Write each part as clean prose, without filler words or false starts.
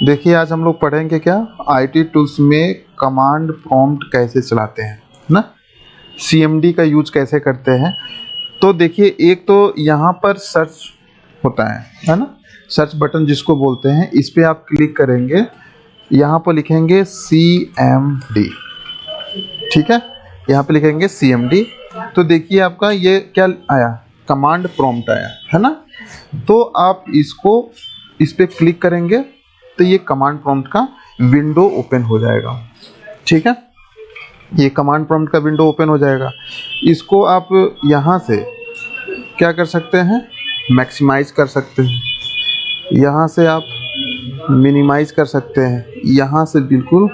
देखिए आज हम लोग पढ़ेंगे क्या, आईटी टूल्स में कमांड प्रॉम्प्ट कैसे चलाते हैं ना, सीएमडी का यूज कैसे करते हैं। तो देखिए एक तो यहाँ पर सर्च होता है ना, सर्च बटन जिसको बोलते हैं, इस पे आप क्लिक करेंगे, यहाँ पर लिखेंगे सीएमडी, ठीक है, यहाँ पे लिखेंगे सीएमडी। तो देखिए आपका ये क्या आया, कमांड प्रॉम्प्ट आया है ना। तो आप इसको इस पे क्लिक करेंगे तो ये कमांड प्रॉम्प्ट का विंडो ओपन हो जाएगा, ठीक है, ये कमांड प्रॉम्प्ट का विंडो ओपन हो जाएगा। इसको आप यहाँ से क्या कर सकते हैं, मैक्सिमाइज कर सकते हैं, यहाँ से आप मिनिमाइज कर सकते हैं, यहाँ से बिल्कुल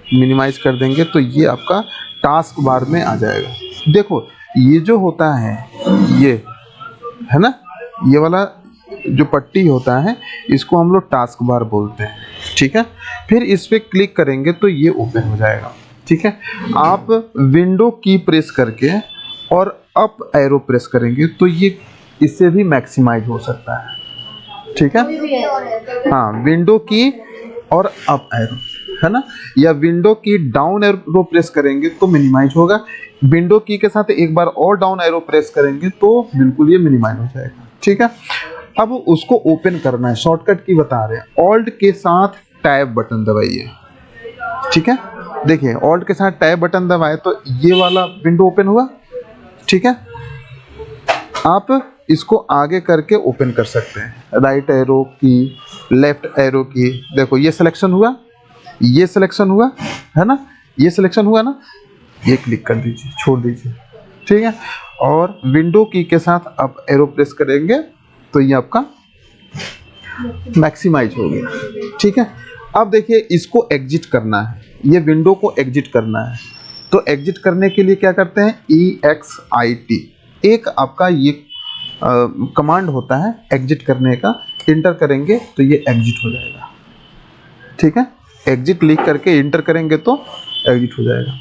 मिनिमाइज कर देंगे तो ये आपका टास्क बार में आ जाएगा। देखो ये जो होता है ये है ना, ये वाला जो पट्टी होता है इसको हम लोग टास्क बार बोलते हैं, ठीक है। फिर इस पे क्लिक करेंगे तो ये ओपन हो जाएगा, ठीक है। आप विंडो की प्रेस करके और अप एरो प्रेस करेंगे तो ये इससे भी मैक्सिमाइज हो सकता है, ठीक है। हाँ, विंडो की और अप एरो है ना, या विंडो की डाउन एरो प्रेस करेंगे तो मिनिमाइज होगा, विंडो की के साथ एक बार और डाउन एरो प्रेस करेंगे तो बिल्कुल ये मिनिमाइज हो जाएगा, ठीक है। अब उसको ओपन करना है, शॉर्टकट की बता रहे हैं, ऑल्ट के साथ टैब बटन दबाइए, ठीक है। देखिए ऑल्ट के साथ टैब बटन दबाए तो ये वाला विंडो ओपन हुआ, ठीक है। आप इसको आगे करके ओपन कर सकते हैं, राइट एरो की, लेफ्ट एरो की, देखो ये सिलेक्शन हुआ, ये सिलेक्शन हुआ है ना, ये सिलेक्शन हुआ ना, ये क्लिक कर दीजिए, छोड़ दीजिए, ठीक है। और विंडो की के साथ आप एरो प्रेस करेंगे तो ये आपका मैक्सिमाइज हो गया, ठीक है। अब देखिए इसको एग्जिट करना है, ये विंडो को एग्जिट करना है, तो एग्जिट करने के लिए क्या करते हैं, EXIT एक आपका ये कमांड होता है एग्जिट करने का, इंटर करेंगे तो ये एग्जिट हो जाएगा, ठीक है। एग्जिट लिख करके इंटर करेंगे तो एग्जिट हो जाएगा।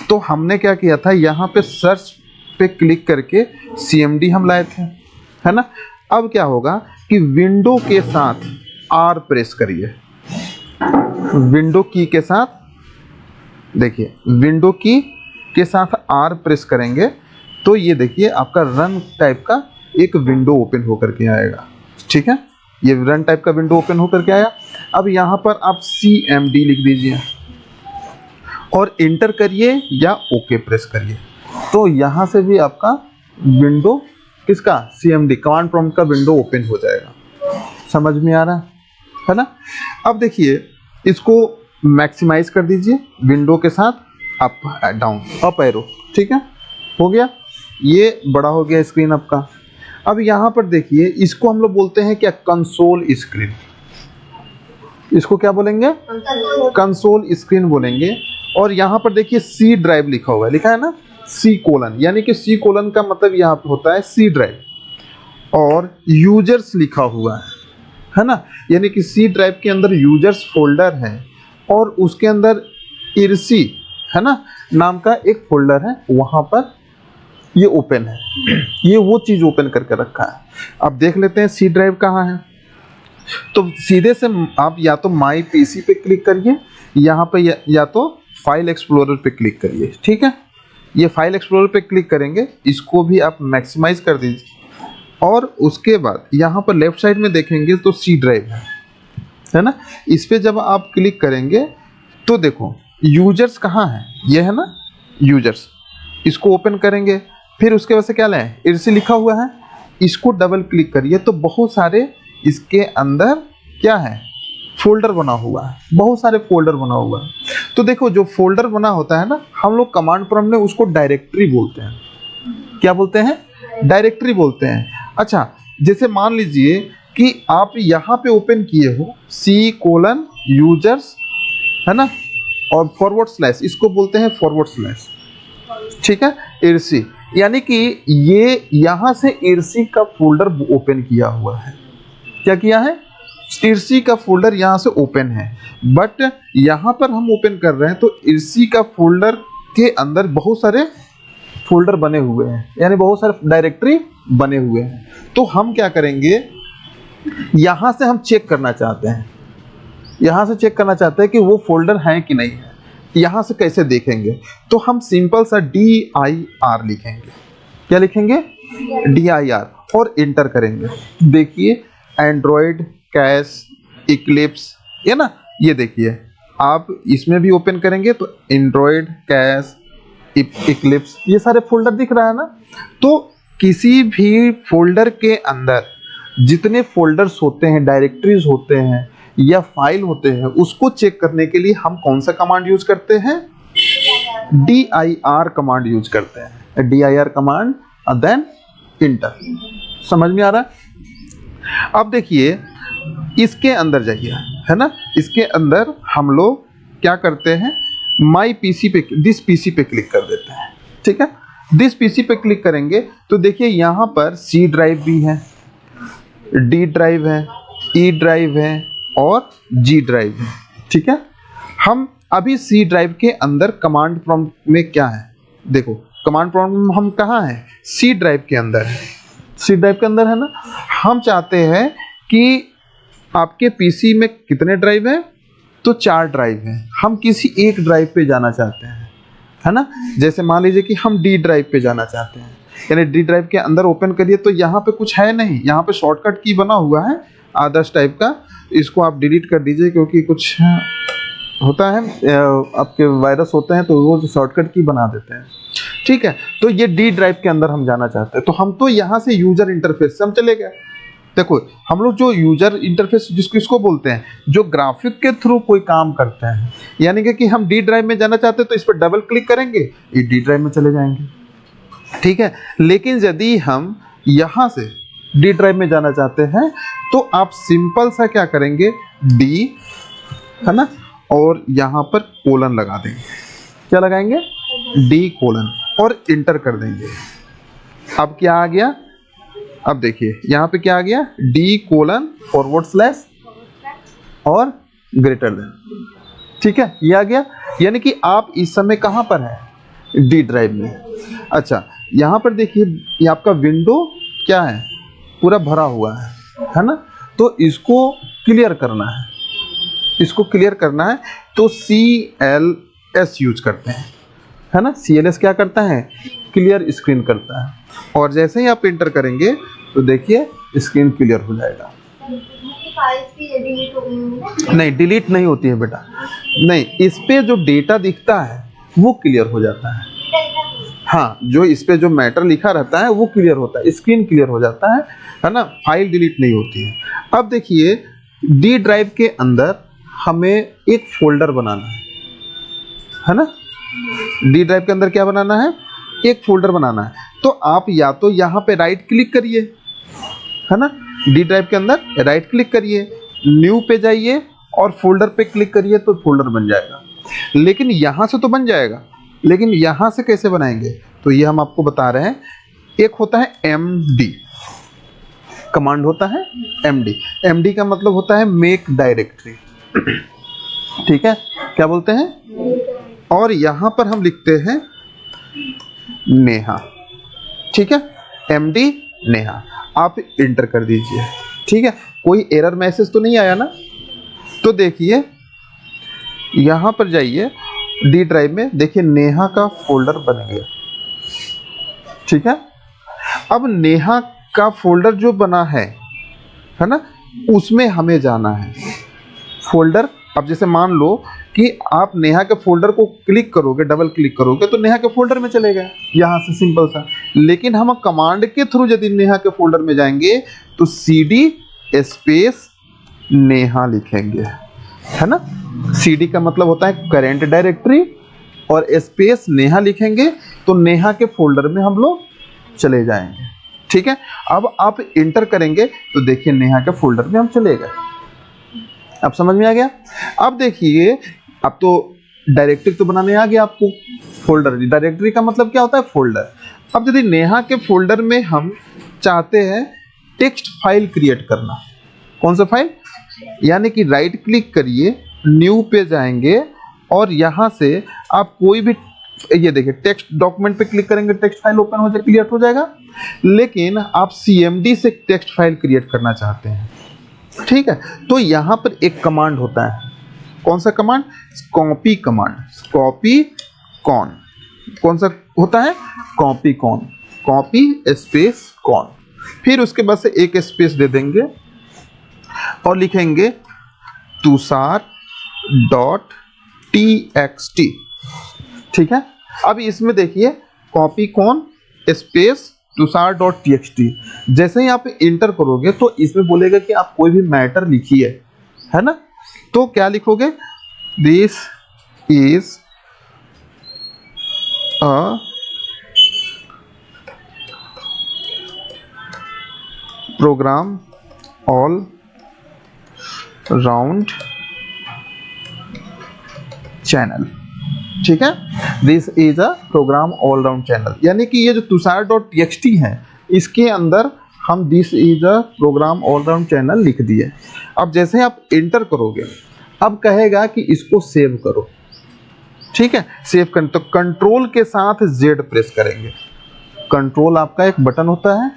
तो हमने क्या किया था, यहाँ पे सर्च पे क्लिक करके CMD हम लाए थे, है ना। अब क्या होगा कि विंडो के साथ R प्रेस करिए, विंडो की के साथ, देखिए विंडो की के साथ R प्रेस करेंगे तो ये देखिए आपका रन टाइप का एक विंडो ओपन होकर के आएगा, ठीक है। ये रन टाइप का विंडो ओपन होकर के आया। अब यहाँ पर आप CMD लिख दीजिए और इंटर करिए या ओके प्रेस करिए, तो यहाँ से भी आपका विंडो किसका, CMD कमांड प्रॉम्प्ट का विंडो ओपन हो जाएगा। समझ में आ रहा है ना। अब देखिए इसको मैक्सिमाइज कर दीजिए विंडो के साथ, अप डाउन अप एरो, ठीक है, हो गया, ये बड़ा हो गया स्क्रीन आपका। अब यहाँ पर देखिए इसको हम लोग बोलते हैं क्या, कंसोल स्क्रीन, इसको क्या बोलेंगे, कंसोल स्क्रीन बोलेंगे। और यहाँ पर देखिए C ड्राइव लिखा हुआ है, लिखा है ना C कोलन, यानी कि C कोलन का मतलब यहाँ पे होता है C ड्राइव, और यूजर्स लिखा हुआ है ना, यानी कि C ड्राइव के अंदर यूजर्स फोल्डर है और उसके अंदर IRC है ना नाम का एक फोल्डर है, वहां पर ये ओपन है, ये वो चीज ओपन करके रखा है। अब देख लेते हैं C ड्राइव कहाँ है। तो सीधे से आप या तो माई PC पे क्लिक करिए, यहाँ पे या तो फाइल एक्सप्लोरर पे क्लिक करिए, ठीक है। ये फाइल एक्सप्लोरर पे क्लिक करेंगे, इसको भी आप मैक्सिमाइज कर दीजिए, और उसके बाद यहाँ पर लेफ्ट साइड में देखेंगे तो C ड्राइव है ना, इस पे जब आप क्लिक करेंगे तो देखो यूजर्स कहाँ है, ये है ना यूजर्स, इसको ओपन करेंगे, फिर उसके बाद से क्या लाए, IRC लिखा हुआ है, इसको डबल क्लिक करिए तो बहुत सारे इसके अंदर क्या है, फोल्डर बना हुआ है, बहुत सारे फोल्डर बना हुआ है। तो देखो जो फोल्डर बना होता है ना, हम लोग कमांड प्रॉम्प्ट में उसको डायरेक्टरी बोलते हैं, क्या बोलते हैं, डायरेक्टरी बोलते हैं। अच्छा, जैसे मान लीजिए कि आप यहाँ पे ओपन किए हो C कोलन यूजर्स है ना, और फॉरवर्ड स्लैश, इसको बोलते हैं फॉरवर्ड स्लैश, ठीक है, IRC, यानी कि ये यहाँ से IRC का फोल्डर ओपन किया हुआ है, क्या किया है, IRC का फोल्डर यहाँ से ओपन है, बट यहाँ पर हम ओपन कर रहे हैं तो IRC का फोल्डर के अंदर बहुत सारे फोल्डर बने हुए हैं, यानी बहुत सारे डायरेक्टरी बने हुए हैं। तो हम क्या करेंगे, यहाँ से हम चेक करना चाहते हैं यहाँ से चेक करना चाहते हैं कि वो फोल्डर है कि नहीं है। यहाँ से कैसे देखेंगे? तो हम सिंपल सा dir लिखेंगे। क्या लिखेंगे? dir और इंटर करेंगे। देखिए एंड्रॉयड कैश इक्लिप्स, ये ना, ये देखिए आप इसमें भी ओपन करेंगे तो एंड्रॉयड कैश इक्लिप्स ये सारे फोल्डर दिख रहा है ना। तो किसी भी फोल्डर के अंदर जितने फोल्डर्स होते हैं, डायरेक्टरीज होते हैं या फाइल होते हैं, उसको चेक करने के लिए हम कौन सा कमांड यूज करते हैं? dir कमांड यूज करते हैं। dir command then enter. समझ में आ रहा है? अब देखिए इसके अंदर जाइए, है ना, इसके अंदर हम लोग क्या करते हैं? माई पीसी पे, दिस पीसी पे क्लिक कर देते हैं। ठीक है, दिस पीसी पे क्लिक करेंगे तो देखिए यहाँ पर सी ड्राइव भी है, डी ड्राइव है, ई ड्राइव है और जी ड्राइव है। ठीक है, हम अभी सी ड्राइव के अंदर कमांड प्रॉम्प्ट में क्या है? देखो कमांड प्रॉम्प्ट हम कहाँ है? सी ड्राइव के अंदर है। सी ड्राइव के अंदर है ना। हम चाहते हैं कि आपके पीसी में कितने ड्राइव हैं? तो 4 ड्राइव हैं। हम किसी एक ड्राइव पे जाना चाहते हैं, है ना। जैसे मान लीजिए कि हम डी ड्राइव पे जाना चाहते हैं, यानी डी ड्राइव के अंदर ओपन करिए तो यहाँ पे कुछ है नहीं, यहाँ पे शॉर्टकट की बना हुआ है आदर्श टाइप का। इसको आप डिलीट कर दीजिए क्योंकि कुछ होता है, आपके वायरस होते हैं तो वो शॉर्टकट की बना देते हैं। ठीक है, तो ये डी ड्राइव के अंदर हम जाना चाहते हैं तो हम तो यहाँ से यूजर इंटरफेस से हम चले गए। देखो हम लोग जो यूजर इंटरफेस जिसको इसको बोलते हैं, जो ग्राफिक के थ्रू कोई काम करते हैं, यानी कि हम डी ड्राइव में जाना चाहते हैं तो इस पर डबल क्लिक करेंगे, ये डी ड्राइव में चले जाएंगे। ठीक है, लेकिन यदि हम यहाँ से डी ड्राइव में जाना चाहते हैं तो आप सिंपल सा क्या करेंगे? डी, है ना, और यहाँ पर कोलन लगा देंगे। क्या लगाएंगे? डी कोलन और इंटर कर देंगे। अब क्या आ गया? अब देखिए यहाँ पे क्या आ गया? डी कोलन फॉरवर्ड स्लैश और ग्रेटर देन। ठीक है, ये आ गया। यानी कि आप इस समय कहाँ पर है? डी ड्राइव में। अच्छा, यहाँ पर देखिए ये आपका विंडो क्या है? पूरा भरा हुआ है ना। तो इसको क्लियर करना है, इसको क्लियर करना है तो CLS यूज करते हैं, है ना। CLS क्या करता है? क्लियर स्क्रीन करता है। और जैसे ही आप एंटर करेंगे तो देखिए स्क्रीन क्लियर हो जाएगा। नहीं, डिलीट नहीं होती है बेटा, नहीं, इस पे जो डेटा दिखता है वो क्लियर हो जाता है। हाँ, जो इस पे जो मैटर लिखा रहता है वो क्लियर होता है, स्क्रीन क्लियर हो जाता है ना। फाइल डिलीट नहीं होती है। अब देखिए डी ड्राइव के अंदर हमें एक फोल्डर बनाना है ना। डी ड्राइव के अंदर क्या बनाना है? एक फोल्डर बनाना है। तो आप या तो यहाँ पे राइट क्लिक करिए, है ना, डी ड्राइव के अंदर राइट क्लिक करिए, न्यू पे जाइए और फोल्डर पे क्लिक करिए तो फोल्डर बन जाएगा। लेकिन यहाँ से तो बन जाएगा, लेकिन यहाँ से कैसे बनाएंगे? तो ये हम आपको बता रहे हैं। एक होता है MD कमांड, होता है MD। MD का मतलब होता है मेक डायरेक्टरी। ठीक है, क्या बोलते हैं? और यहाँ पर हम लिखते हैं नेहा। ठीक है, MD नेहा। आप इंटर कर दीजिए। ठीक है, कोई एरर मैसेज तो नहीं आया ना। तो देखिए यहाँ पर जाइए डी ड्राइव में, देखिए नेहा का फोल्डर बन गया। ठीक है, अब नेहा का फोल्डर जो बना है ना, उसमें हमें जाना है। फोल्डर, अब जैसे मान लो कि आप नेहा के फोल्डर को क्लिक करोगे, डबल क्लिक करोगे तो नेहा के फोल्डर में चले गए, यहाँ से सिंपल सा। लेकिन हम कमांड के थ्रू यदि नेहा के फोल्डर में जाएंगे तो CD स्पेस नेहा लिखेंगे, है ना। CD का मतलब होता है करेंट डायरेक्टरी और स्पेस नेहा लिखेंगे तो नेहा के फोल्डर में हम लोग चले जाएंगे। ठीक है, अब आप इंटर करेंगे तो देखिए नेहा के फोल्डर में हम चले गए। अब समझ में आ गया? अब देखिए, अब तो डायरेक्टरी तो बनाने आ गया आपको। फोल्डर, डायरेक्टरी का मतलब क्या होता है? फोल्डर। अब यदि नेहा के फोल्डर में हम चाहते हैं टेक्स्ट फाइल क्रिएट करना, कौन सा फाइल? यानी कि राइट क्लिक करिए, न्यू पे जाएंगे और यहाँ से आप कोई भी, ये देखिए टेक्स्ट डॉक्यूमेंट पे क्लिक करेंगे, टेक्स्ट फाइल ओपन हो जाए, क्रिएट हो जाएगा। लेकिन आप CMD से टेक्स्ट फाइल क्रिएट करना चाहते हैं। ठीक है, तो यहाँ पर एक कमांड होता है, कौन सा कमांड? कॉपी कमांड, कॉपी कौन सा होता है? कॉपी कॉपी स्पेस कौन। फिर उसके बाद से एक स्पेस दे देंगे और लिखेंगे tushar.txt। ठीक है, अब इसमें देखिए कॉपी कौन स्पेस tushar.txt, जैसे ही आप इंटर करोगे तो इसमें बोलेगा कि आप कोई भी मैटर लिखिए, है ना। तो क्या लिखोगे? This is a program all round channel. ठीक है, this is a program all round channel, यानी कि ये जो tushar.txt है इसके अंदर हम this is a program all round channel लिख दिए। अब जैसे आप इंटर करोगे अब कहेगा कि इसको सेव करो। ठीक है, सेव करने तो कंट्रोल के साथ Z प्रेस करेंगे। कंट्रोल आपका एक बटन होता है,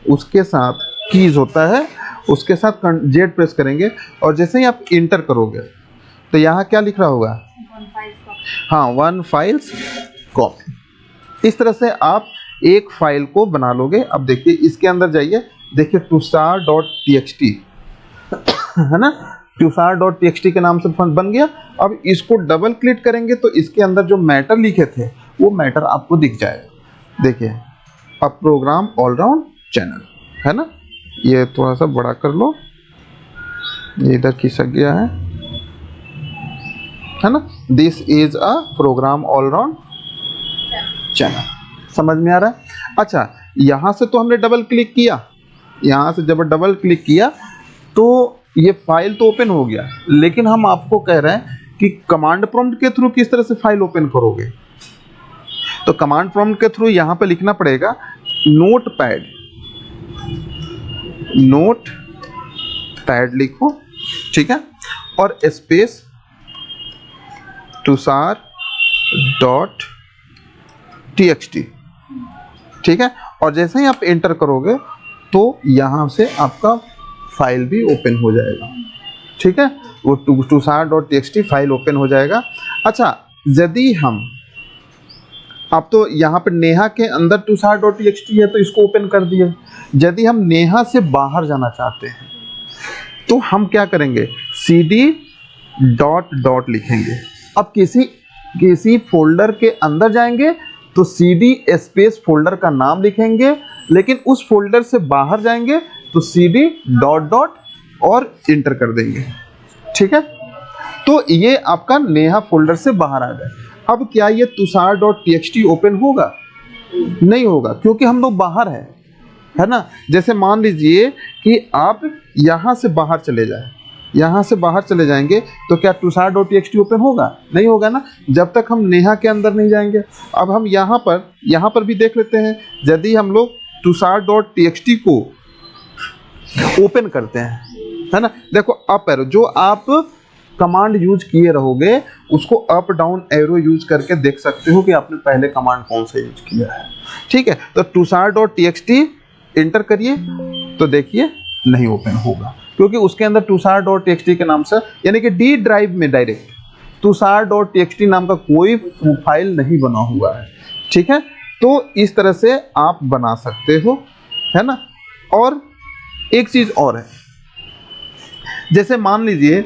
उसके साथ कीज होता है, उसके साथ Z प्रेस करेंगे और जैसे ही आप इंटर करोगे तो यहाँ क्या लिख रहा होगा? हाँ, 1 फाइल्स कॉपी। इस तरह से आप एक फाइल को बना लोगे। अब देखिए इसके अंदर जाइए, देखिए tushar.txt है ना, tushar.txt के नाम से बन गया। अब इसको डबल क्लिक करेंगे तो इसके अंदर जो मैटर लिखे थे वो मैटर आपको दिख जाएगा। देखिए अब प्रोग्राम ऑल राउंड चैनल, है ना। ये थोड़ा सा बड़ा कर लो, ये इधर खिसक गया है ना। This is a program all round channel, समझ में आ रहा है? अच्छा, यहां से तो हमने डबल क्लिक किया, यहां से जब डबल क्लिक किया तो ये फाइल तो ओपन हो गया, लेकिन हम आपको कह रहे हैं कि कमांड प्रॉम्प्ट के थ्रू किस तरह से फाइल ओपन करोगे। तो कमांड प्रॉम्प्ट के थ्रू यहां पे लिखना पड़ेगा नोट पैड लिखो, ठीक है, और स्पेस tushar.txt, ठीक है। और जैसे ही आप एंटर करोगे तो यहां से आपका फाइल भी ओपन हो जाएगा। ठीक है, वो tushar.txt फाइल ओपन हो जाएगा। अच्छा, यदि हम अब तो यहाँ पे नेहा के अंदर tushar.txt है तो इसको ओपन कर दिए। यदि हम नेहा से बाहर जाना चाहते हैं तो हम क्या करेंगे? cd डॉट लिखेंगे। अब किसी फोल्डर के अंदर जाएंगे तो cd स्पेस फोल्डर का नाम लिखेंगे, लेकिन उस फोल्डर से बाहर जाएंगे तो cd डॉट और इंटर कर देंगे। ठीक है, तो ये आपका नेहा फोल्डर से बाहर आ गया। अब क्या ये tushar.txt ओपन होगा? नहीं होगा, क्योंकि हम लोग बाहर है ना। जैसे मान लीजिए कि आप यहां से बाहर चले जाए, यहां से बाहर चले जाएंगे तो क्या tushar.txt ओपन होगा? नहीं होगा ना, जब तक हम नेहा के अंदर नहीं जाएंगे। अब हम यहां पर भी देख लेते हैं। यदि हम लोग tushar.txt को ओपन करते हैं, है ना, देखो अप एरो, जो आप कमांड यूज किए रहोगे उसको अप डाउन एरो यूज करके देख सकते हो कि आपने पहले कमांड कौन सा यूज किया है। ठीक है, तो tushar.txt इंटर करिए तो देखिए नहीं ओपन होगा, क्योंकि उसके अंदर tushar.txt के नाम से, यानी कि डी ड्राइव में डायरेक्ट tushar.txt नाम का कोई फाइल नहीं बना हुआ है। ठीक है, तो इस तरह से आप बना सकते हो, है ना। और एक चीज और है, जैसे मान लीजिए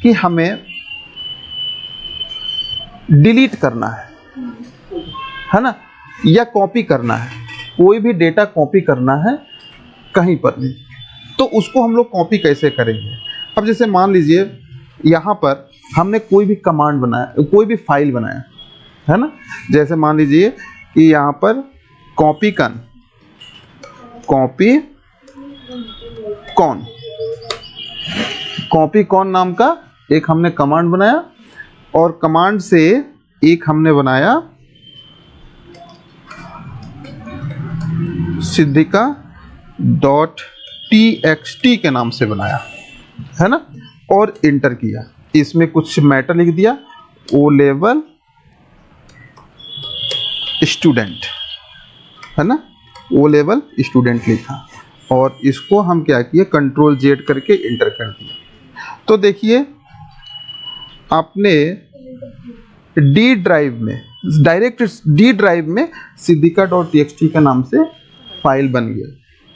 कि हमें डिलीट करना है ना, या कॉपी करना है, कोई भी डेटा कॉपी करना है कहीं पर भी, तो उसको हम लोग कॉपी कैसे करेंगे? अब जैसे मान लीजिए यहाँ पर हमने कोई भी कमांड बनाया, कोई भी फाइल बनाया, है ना। जैसे मान लीजिए कि यहाँ पर कॉपी कॉन नाम का एक हमने कमांड बनाया, और कमांड से एक हमने बनाया siddhika.txt के नाम से बनाया, है ना, और इंटर किया। इसमें कुछ मैटर लिख दिया, ओ लेवल स्टूडेंट, है ना, ओ लेवल स्टूडेंट लिखा, और इसको हम क्या किए? कंट्रोल Z करके इंटर कर दिया। तो देखिए आपने डी ड्राइव में, डायरेक्ट डी ड्राइव में siddhika.txt के नाम से फाइल बन गया।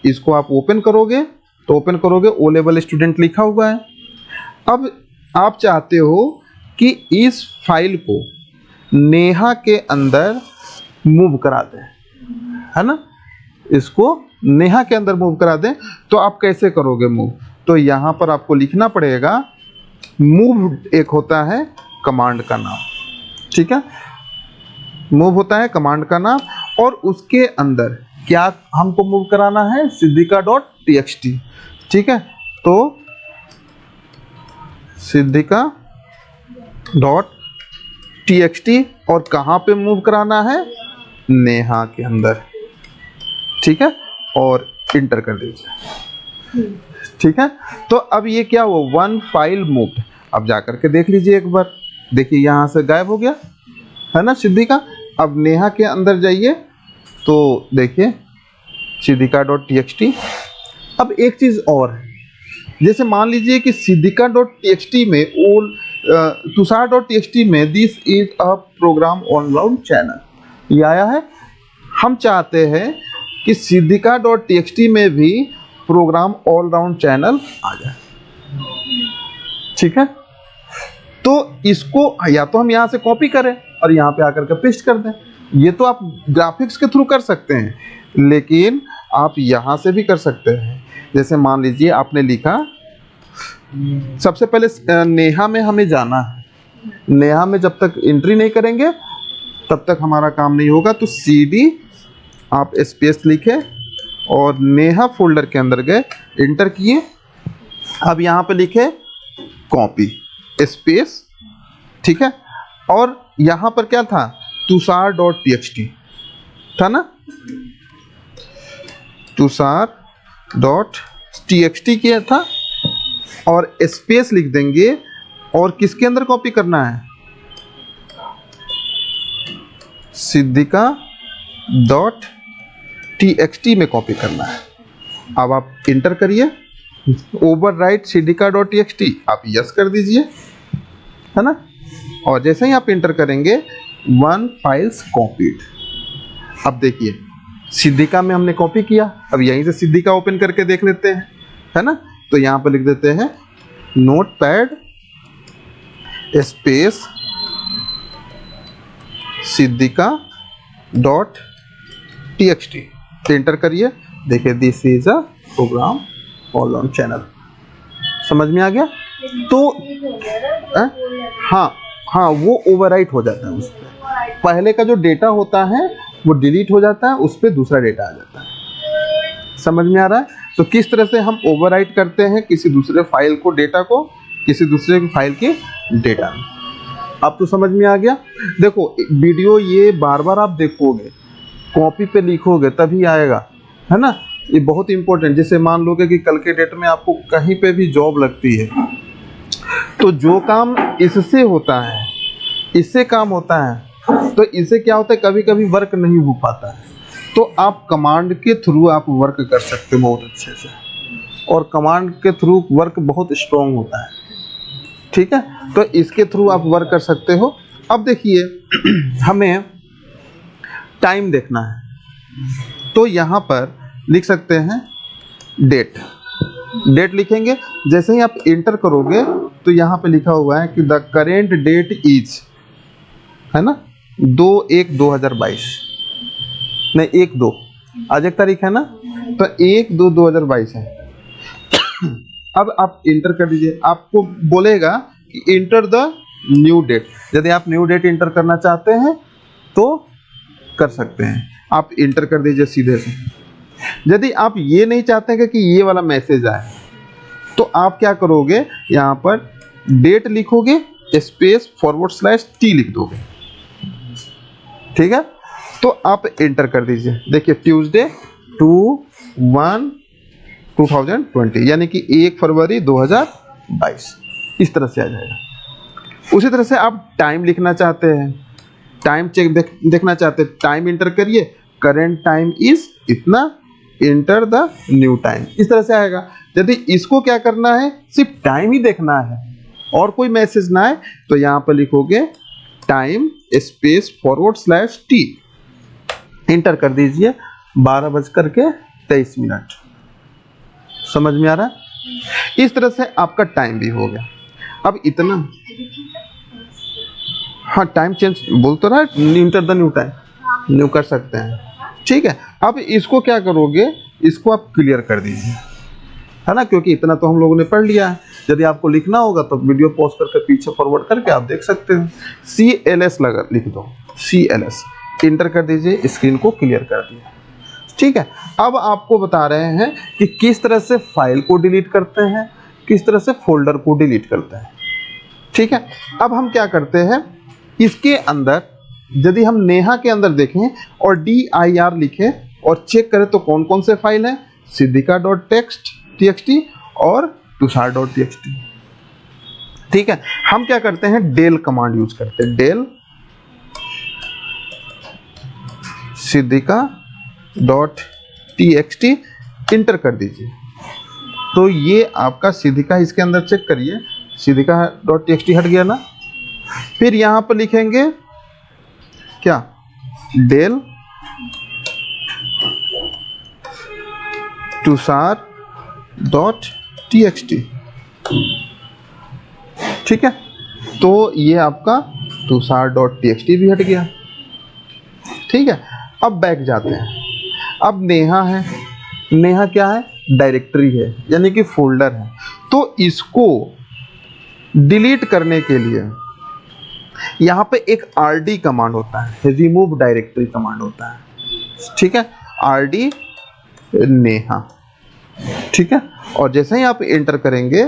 इसको आप ओपन करोगे तो ओपन करोगे ओ लेवल स्टूडेंट लिखा हुआ है। अब आप चाहते हो कि इस फाइल को नेहा के अंदर मूव करा दें, है ना, इसको नेहा के अंदर मूव करा दें, तो आप कैसे करोगे मूव? तो यहाँ पर आपको लिखना पड़ेगा मूव, एक होता है कमांड का नाम, ठीक है, मूव होता है कमांड का नाम, और उसके अंदर क्या हमको मूव कराना है? siddhika.txt, ठीक है। तो siddhika.txt और कहाँ पे मूव कराना है? नेहा के अंदर, ठीक है, और इंटर कर दीजिए, ठीक है। तो अब ये क्या हुआ? One file moved. अब जाकर के देख लीजिए एक बार, देखिए यहाँ से गायब हो गया, है ना, siddhika। अब नेहा के अंदर जाइए तो देखिए siddhika.txt। अब एक चीज और है, जैसे मान लीजिए कि siddhika.txt में तुषार.txt में this is a program all round channel, ये आया है। हम चाहते हैं कि siddhika.txt में भी प्रोग्राम ऑलराउंड चैनल आ जाए, ठीक है। तो इसको या तो हम यहाँ से कॉपी करें और यहाँ पे आकर के पेस्ट कर दें। ये तो आप ग्राफिक्स के थ्रू कर सकते हैं, लेकिन आप यहाँ से भी कर सकते हैं। जैसे मान लीजिए आपने लिखा, सबसे पहले नेहा में हमें जाना है, नेहा में जब तक एंट्री नहीं करेंगे तब तक हमारा काम नहीं होगा। तो CD आप स्पेस लिखे और नेहा फोल्डर के अंदर गए, इंटर किए। अब यहाँ पे लिखे कॉपी स्पेस, ठीक है, और यहाँ पर क्या था? तुषार.txt था ना, तुषार.txt किया था, और स्पेस लिख देंगे। और किसके अंदर कॉपी करना है? siddhika.txt में कॉपी करना है। अब आप इंटर करिए, ओवरराइट siddhika.txt आप यस कर दीजिए, है ना, और जैसे ही आप इंटर करेंगे वन फाइल्स कॉपीड। अब देखिए siddhika में हमने कॉपी किया, अब यहीं से siddhika ओपन करके देख लेते हैं, है ना। तो यहाँ पर लिख देते हैं नोटपैड स्पेस siddhika.txt, एंटर करिए। देखिए this is a program all round channel, समझ में आ गया? तो हाँ, वो ओवरराइट हो जाता है, उस पर पहले का जो डेटा होता है वो डिलीट हो जाता है, उस पर दूसरा डेटा आ जाता है। समझ में आ रहा है? तो किस तरह से हम ओवरराइट करते हैं किसी दूसरे फाइल को, डेटा को किसी दूसरे फाइल के डेटा में। अब तो समझ में आ गया। देखो वीडियो ये बार बार आप देखोगे, कॉपी पे लिखोगे तभी आएगा, है ना। ये बहुत इंपॉर्टेंट। जैसे मान लोगे कि कल के डेट में आपको कहीं पे भी जॉब लगती है, तो जो काम इससे होता है, इससे काम होता है, तो इससे क्या होता है, कभी कभी वर्क नहीं हो पाता है, तो आप कमांड के थ्रू आप वर्क कर सकते हो बहुत अच्छे से, और कमांड के थ्रू वर्क बहुत स्ट्रॉन्ग होता है, ठीक है। तो इसके थ्रू आप वर्क कर सकते हो। अब देखिए हमें टाइम देखना है, तो यहाँ पर लिख सकते हैं डेट, डेट लिखेंगे। जैसे ही आप इंटर करोगे तो यहाँ पे लिखा हुआ है कि द करेंट डेट इज, है ना, 2/1/2022, नहीं 1/2, आज एक तारीख है ना, तो 1/2/2022 है। अब आप इंटर कर दीजिए, आपको बोलेगा कि इंटर द न्यू डेट। यदि आप न्यू डेट इंटर करना चाहते हैं तो कर सकते हैं, आप इंटर कर दीजिए सीधे से। यदि आप ये नहीं चाहते हैं कि ये वाला मैसेज आए, तो आप क्या करोगे, यहाँ पर डेट लिखोगे स्पेस /t लिख दोगे, ठीक है। तो आप इंटर कर दीजिए। देखिए ट्यूसडे 2/1/2020, यानी कि 1 फरवरी 2022, इस तरह से आ जाएगा। उसी तरह से आप टाइम लिखना चाहते हैं, टाइम चेक देखना चाहते हैं, टाइम इंटर करिए, करेंट टाइम इज इतना, इंटर द न्यू टाइम, इस तरह से आएगा। यदि इसको क्या करना है, सिर्फ टाइम ही देखना है, और कोई मैसेज ना आए तो यहाँ पर लिखोगे टाइम स्पेस /T, इंटर कर दीजिए 12:23। समझ में आ रहा है? इस तरह से आपका टाइम भी हो गया। अब इतना, हाँ टाइम चेंज बोल तो रहा है, enter the new time, new कर सकते हैं, ठीक है। अब इसको क्या करोगे, इसको आप क्लियर कर दीजिए, है ना, क्योंकि इतना तो हम लोगों ने पढ़ लिया है। यदि आपको लिखना होगा तो वीडियो पॉज करके पीछे फॉरवर्ड करके आप देख सकते हो। CLS लगा लिख दो, CLS इंटर कर दीजिए, स्क्रीन को क्लियर कर दिया, ठीक है। अब आपको बता रहे हैं कि किस तरह से फाइल को डिलीट करते हैं, किस तरह से फोल्डर को डिलीट करते हैं, ठीक है। अब हम क्या करते हैं, इसके अंदर यदि हम नेहा के अंदर देखें और dir लिखें और चेक करें तो कौन कौन से फाइल हैं, siddhika.txt और tushar.txt, ठीक है। हम क्या करते हैं, डेल कमांड यूज करते हैं, डेल siddhika.txt इंटर कर दीजिए। तो ये आपका सिद्धिका, इसके अंदर चेक करिए, siddhika.txt हट गया ना। फिर यहां पर लिखेंगे क्या, डेल tushar.txt, ठीक है। तो ये आपका tushar.txt भी हट गया, ठीक है। अब बैक जाते हैं। अब नेहा है, नेहा क्या है, डायरेक्टरी है, यानी कि फोल्डर है। तो इसको डिलीट करने के लिए यहाँ पे एक rd कमांड होता है, रिमूव डायरेक्टरी कमांड होता है, ठीक है, rd नेहा, ठीक है। और जैसे ही आप एंटर करेंगे,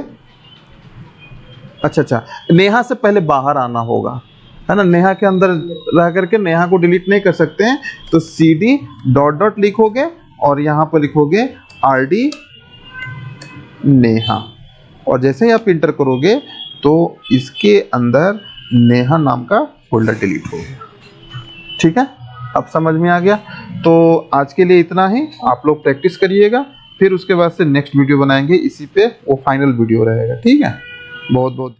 अच्छा, नेहा से पहले बाहर आना होगा, है ना, नेहा के अंदर रह करके नेहा को डिलीट नहीं कर सकते हैं। तो cd ... लिखोगे और यहाँ पर लिखोगे rd नेहा, और जैसे ही आप इंटर करोगे तो इसके अंदर नेहा नाम का फोल्डर डिलीट हो गया, ठीक है। अब समझ में आ गया। तो आज के लिए इतना ही, आप लोग प्रैक्टिस करिएगा, फिर उसके बाद से नेक्स्ट वीडियो बनाएंगे इसी पे, वो फाइनल वीडियो रहेगा, ठीक है। बहुत बहुत